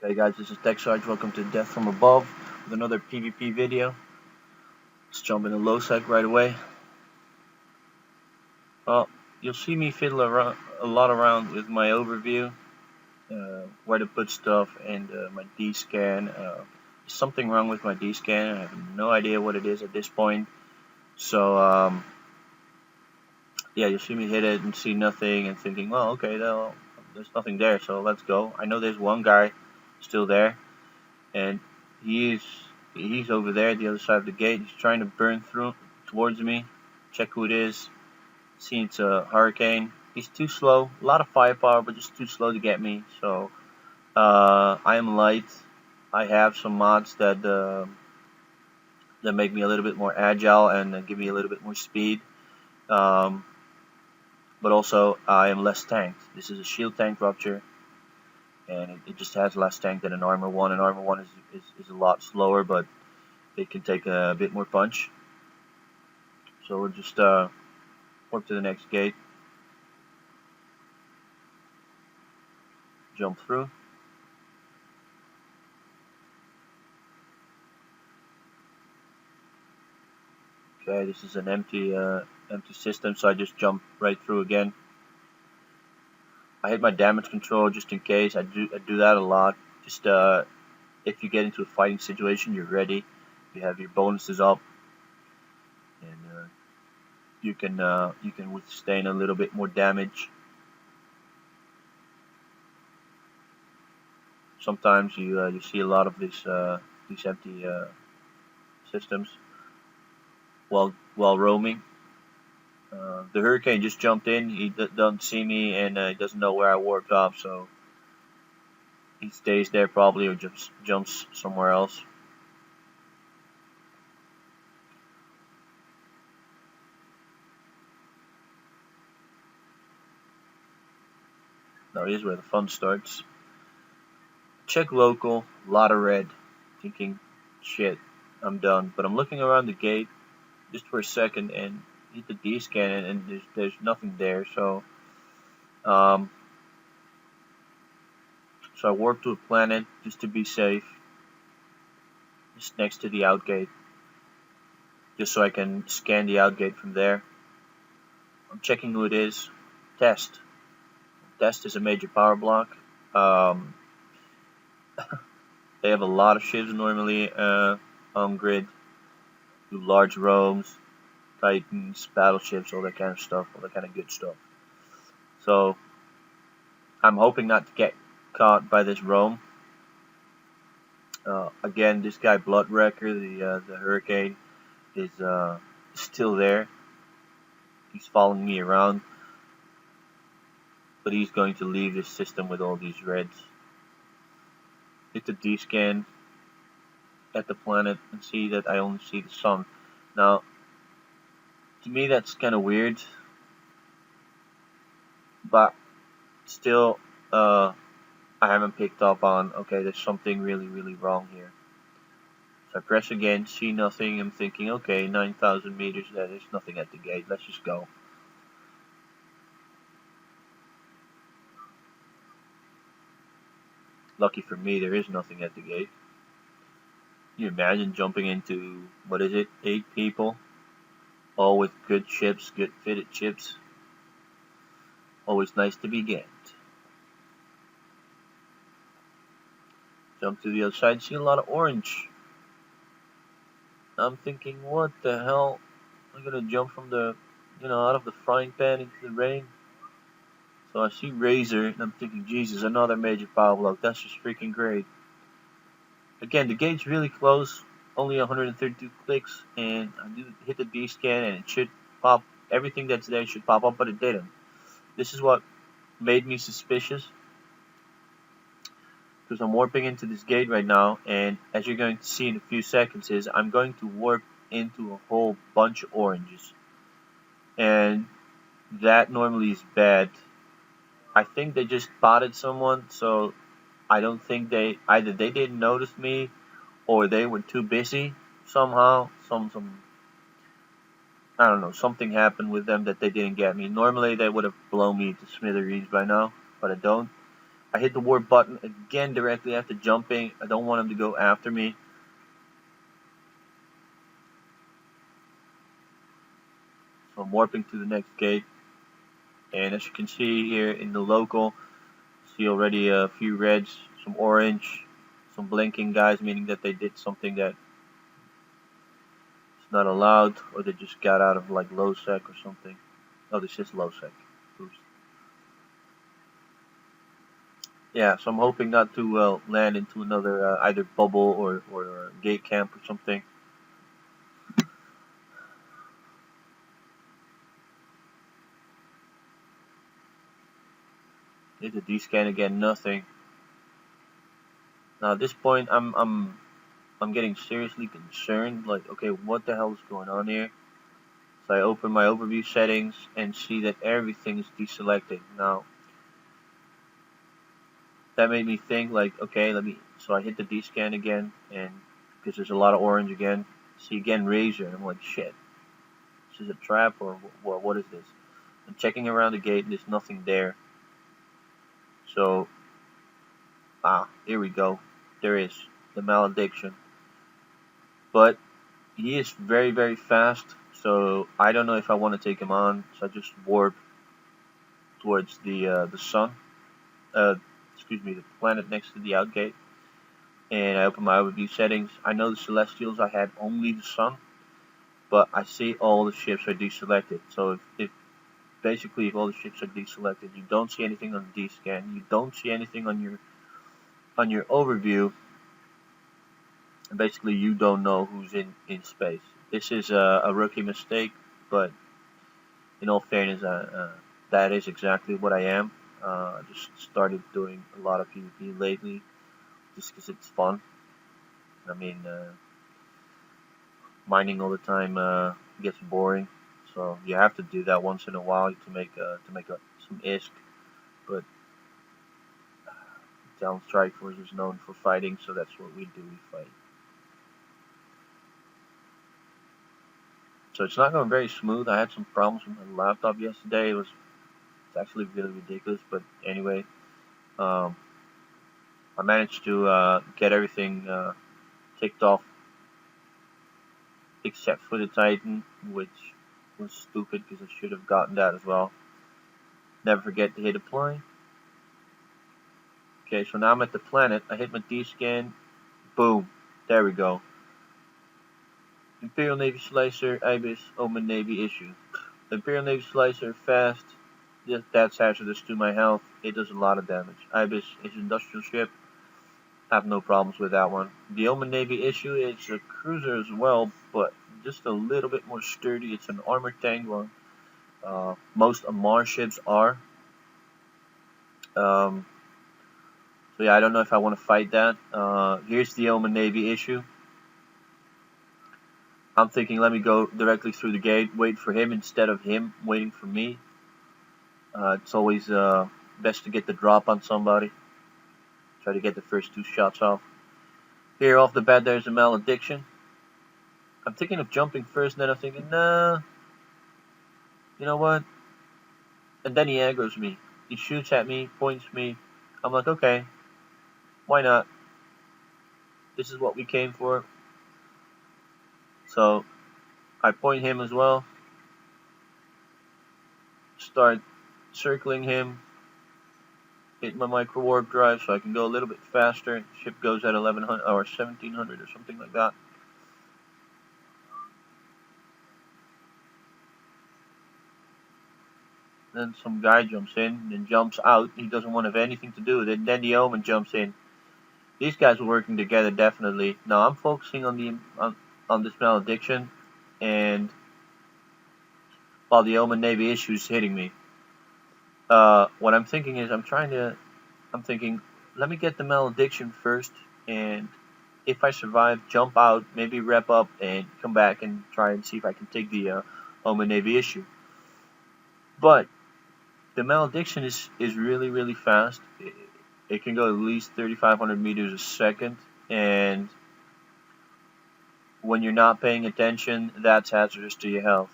Okay guys, this is TECH-SARGE. Welcome to Death from Above with another PvP video. Let's jump into low sec right away. Well, you'll see me fiddle around a lot around with my overview, where to put stuff, and my D-scan. There's something wrong with my D-scan. I have no idea what it is at this point. So yeah, you'll see me hit it and see nothing and thinking, well, okay, there's nothing there, so let's go. I know there's one guy still there, and he's over there at the other side of the gate. He's trying to burn through towards me. Check who it is. See, it's a hurricane. He's too slow. A lot of firepower, but just too slow to get me. So I am light. I have some mods that make me a little bit more agile and give me a little bit more speed. Um, but also I am less tanked. This is a shield tank rupture, and it just has less tank than an armor one. An armor one is a lot slower, but it can take a bit more punch. So we'll just warp to the next gate, jump through. Okay, this is an empty system, so I just jump right through again. I hit my damage control just in case. I do that a lot. Just if you get into a fighting situation, you're ready. You have your bonuses up, and you can withstand a little bit more damage. Sometimes you see a lot of these empty systems while roaming. The hurricane just jumped in. He doesn't see me, and he doesn't know where I warped off, so he stays there probably, or just jumps somewhere else. Now here's where the fun starts. Check local, a lot of red, thinking, shit, I'm done. But I'm looking around the gate just for a second and hit the D scan, and there's nothing there. So I warp to a planet just to be safe, just next to the outgate, just so I can scan the outgate from there. I'm checking who it is. Test. Test is a major power block. They have a lot of ships normally on grid. Do large roams, Titans, battleships, all that kind of stuff, all that kind of good stuff. So I'm hoping not to get caught by this roam. Again, this guy Bloodwrecker, the Hurricane, is still there. He's following me around, but he's going to leave this system with all these reds. Hit the D-scan at the planet and see that I only see the sun. Now, to me that's kind of weird, but still, I haven't picked up on, okay, there's something really, really wrong here. So I press again, see nothing. I'm thinking, okay, 9,000 meters, there's nothing at the gate. Let's just go. Lucky for me, there is nothing at the gate. Can you imagine jumping into, what is it, 8 people? All with good ships, good fitted ships. Always nice to be ganked. Jump to the other side, see a lot of orange. I'm thinking, what the hell? I'm gonna jump from out of the frying pan into the rain. So I see Razor, and I'm thinking, Jesus, another major power block. That's just freaking great. Again, the gate's really close, only 132 clicks, and I do hit the D scan, and it should pop. Everything that's there should pop up, but it didn't. This is what made me suspicious, because I'm warping into this gate right now, and as you're going to see in a few seconds, I'm going to warp into a whole bunch of oranges, and that normally is bad. I think they just spotted someone, so I don't think either they didn't notice me or they were too busy somehow. I don't know, something happened with them that they didn't get me. Normally they would have blown me to smithereens by now, but I don't. I hit the warp button again directly after jumping. I don't want him to go after me. So I'm warping to the next gate. And as you can see here in the local, see already a few reds, some orange, some blinking guys, meaning that they did something that is not allowed, or they just got out of like low sec or something. Oh, this is low sec. Oops. Yeah, so I'm hoping not to land into another either bubble or gate camp or something. Hit the D-scan again, nothing. Now at this point, I'm getting seriously concerned. Like, okay, what the hell is going on here? So I open my overview settings and see that everything is deselected. Now that made me think, like, okay, so I hit the D-scan again, and because there's a lot of orange again. See again Razor, and I'm like, shit, this is a trap or what is this? I'm checking around the gate, and there's nothing there. So, here we go. There is the malediction, but he is very, very fast. So I don't know if I want to take him on. So I just warp towards the sun. Excuse me, the planet next to the outgate. And I open my overview settings. I know the Celestials, I had only the sun, but I see all the ships are deselected. So if basically if all the ships are deselected, you don't see anything on the D-scan, you don't see anything on your overview, and basically you don't know who's in space. This is a rookie mistake, but in all fairness, that is exactly what I am. I just started doing a lot of PvP lately, just because it's fun. I mean, mining all the time gets boring, so you have to do that once in a while to make some ISK. But Talon Strike Force is known for fighting, so that's what we do. We fight. So it's not going very smooth. I had some problems with my laptop yesterday. It's actually really ridiculous, but anyway, I managed to get everything ticked off except for the Titan, which was stupid because I should have gotten that as well. Never forget to hit apply. Okay, so now I'm at the planet. I hit my D-scan. Boom. There we go. Imperial Navy Slicer, Ibis, Omen Navy issue. Imperial Navy Slicer, fast. That's hazardous to my health. It does a lot of damage. Ibis is an industrial ship. Have no problems with that one. The Omen Navy issue is a cruiser as well, but just a little bit more sturdy. It's an armored tank one. Most Amar ships are. So yeah, I don't know if I want to fight that. Here's the Omen Navy issue. I'm thinking, let me go directly through the gate, wait for him instead of him waiting for me. It's always best to get the drop on somebody. Try to get the first 2 shots off. Here off the bat, there's a malediction. I'm thinking of jumping first, and then I'm thinking, nah, you know what? And then he aggroes me. He shoots at me, points me. I'm like, okay, why not? This is what we came for. So I point him as well. Start circling him. Hit my micro warp drive so I can go a little bit faster. Ship goes at 1100 or 1700 or something like that. Then some guy jumps in and jumps out. He doesn't want to have anything to do with it. Then the Omen jumps in. These guys are working together definitely. Now I'm focusing on this malediction, and while the Omen Navy issue is hitting me, what I'm thinking is I'm thinking, let me get the malediction first, and if I survive, jump out, maybe rep up, and come back and try and see if I can take the Omen Navy issue. But the malediction is really, really fast. It can go at least 3,500 meters a second, and when you're not paying attention, that's hazardous to your health.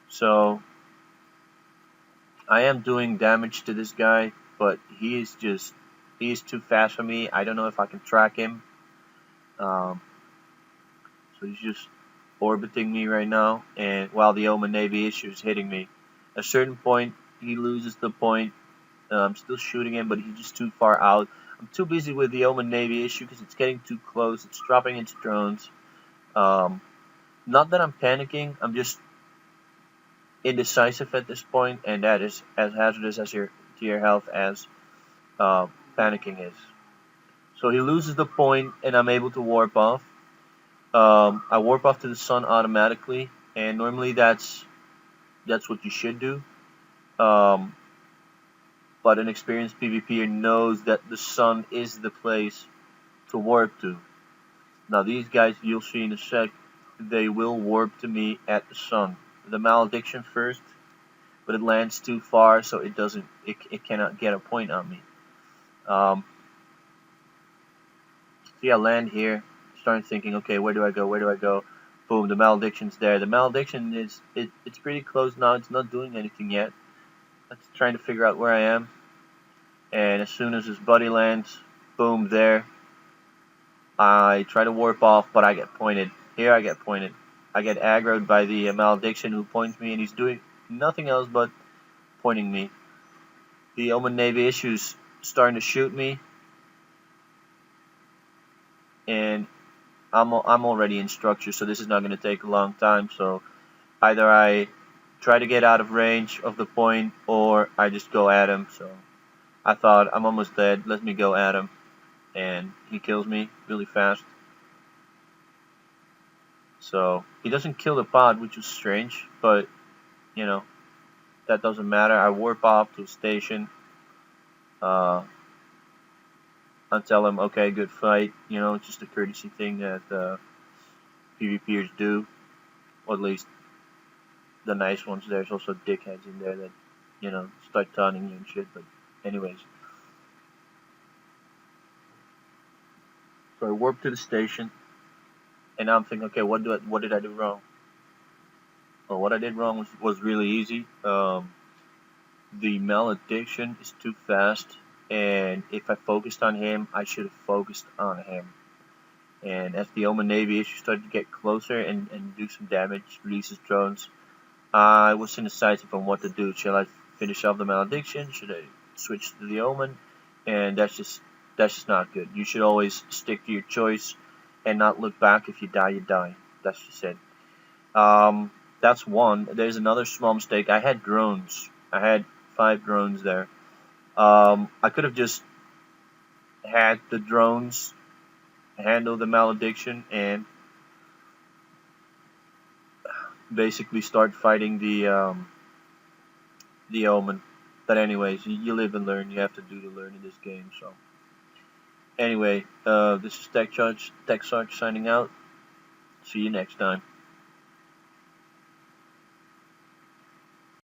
So I am doing damage to this guy, but he is just He is too fast for me. I don't know if I can track him. Um, so he's just orbiting me right now, and while the Omen Navy issue is hitting me. At a certain point, he loses the point. I'm still shooting him, but he's just too far out. I'm too busy with the Omen Navy issue because it's getting too close. It's dropping its drones. Um, Not that I'm panicking. I'm just indecisive at this point, and that is as hazardous as to your health as uh, panicking is. So he loses the point, and I'm able to warp off. I warp off to the sun automatically, and normally that's what you should do. Um, but an experienced PvPer knows that the sun is the place to warp to. Now these guys, you'll see in a sec, they will warp to me at the sun. The malediction first, but it lands too far, so it cannot get a point on me. See, I land here, starting thinking, okay, where do I go? Where do I go? Boom, the malediction's there. The malediction it's pretty close now. It's not doing anything yet. It's trying to figure out where I am. And as soon as his buddy lands, boom, there. I try to warp off, but I get pointed. Here I get pointed. I get aggroed by the malediction who points me, and he's doing nothing else but pointing me. The Omen Navy issue's starting to shoot me, and I'm already in structure, so this is not going to take a long time. So either I try to get out of range of the point, or I just go at him. So I thought, I'm almost dead. Let me go at him, and he kills me really fast. So he doesn't kill the pod, which is strange, but you know that doesn't matter. I warp off to a station. I tell him, okay, good fight. You know, it's just a courtesy thing that PvPers do, or at least the nice ones. There's also dickheads in there that start taunting you and shit. But anyways, so I warp to the station, and I'm thinking, okay, what did I do wrong? Well, what I did wrong was really easy. The malediction is too fast, and if I focused on him, I should have focused on him. And as the Omen Navy issue started to get closer and do some damage, releases drones, I was indecisive on what to do. Shall I finish off the malediction? Should I switch to the Omen? And that's just not good. You should always stick to your choice and not look back. If you die, you die. That's just it. That's one. There's another small mistake. I had drones. I had 5 drones there. I could have just had the drones handle the malediction and basically start fighting the Omen. But anyways, you live and learn. You have to do to learn in this game. So anyway, this is TECH-SARGE signing out. See you next time.